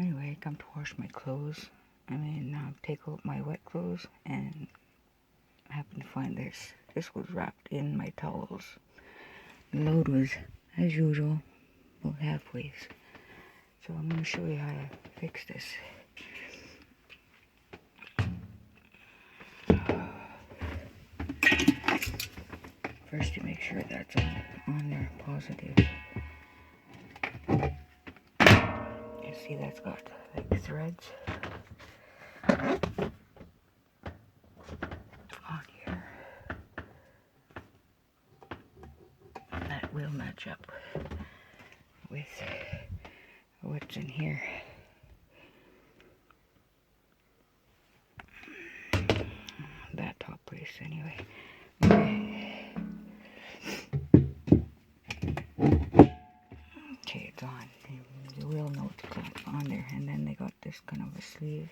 Anyway, I come to wash my clothes. Take out my wet clothes, and I happen to find this. This was wrapped in my towels. The load was, as usual, about halfway. So I'm going to show you how to fix this. First, you make sure that's on there, positive. You see that's got like threads on here. That will match up with what's in here. That top brace anyway. Okay, it's on. You will know it's on there. And then they got this kind of a sleeve.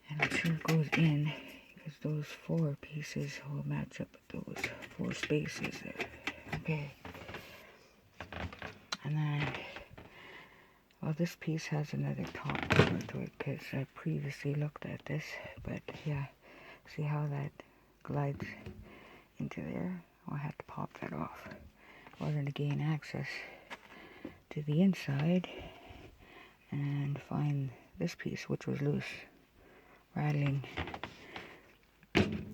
And I'm sure it goes in because those 4 pieces will match up with those 4 spaces there. Okay. And then, well, this piece has another top cover to it because I previously looked at this. But yeah, see how that glides into there? Well, I had to pop that off in order to gain access to the inside and find this piece, which was loose, rattling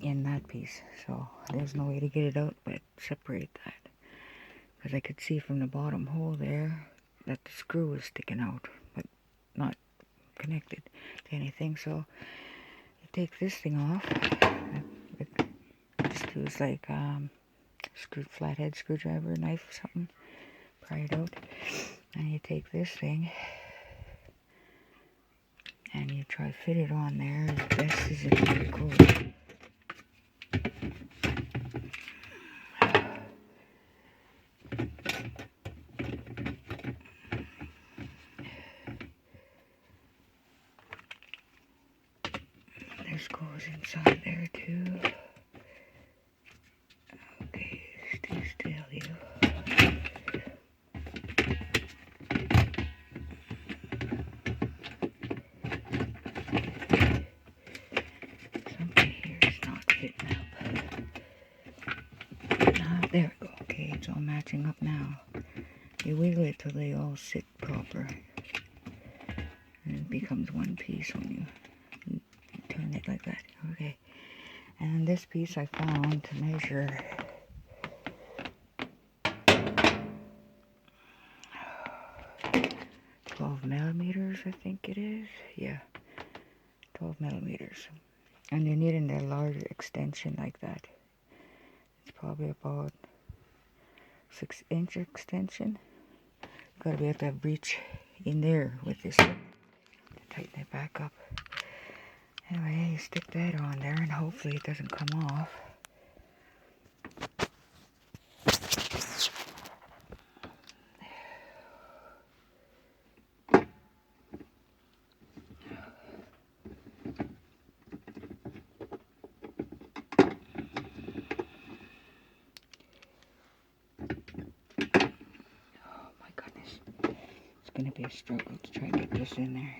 in that piece. So there's no way to get it out but separate that, because I could see from the bottom hole there that the screw was sticking out but not connected to anything. So you take this thing off. Just use like flathead screwdriver, knife or something, pry it out, and you take this thing and you try to fit it on there as best as it goes. This goes inside there too. Okay, stay still, you. Something here is not fitting up. There we go. Okay, it's all matching up now. You wiggle it till they all sit proper. And it becomes one piece when you turn it like that. Okay. And this piece I found to measure 12 millimeters, I think it is. Yeah, 12 millimeters. And you need a larger extension like that. It's probably about 6-inch extension. Gotta be able to have reach in there with this to tighten it back up. Anyway, you stick that on there and hopefully it doesn't come off. Oh my goodness. It's gonna be a struggle to try and get this in there.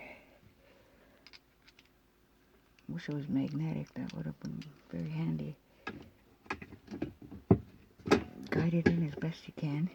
Wish it was magnetic, that would have been very handy. Guide it in as best you can.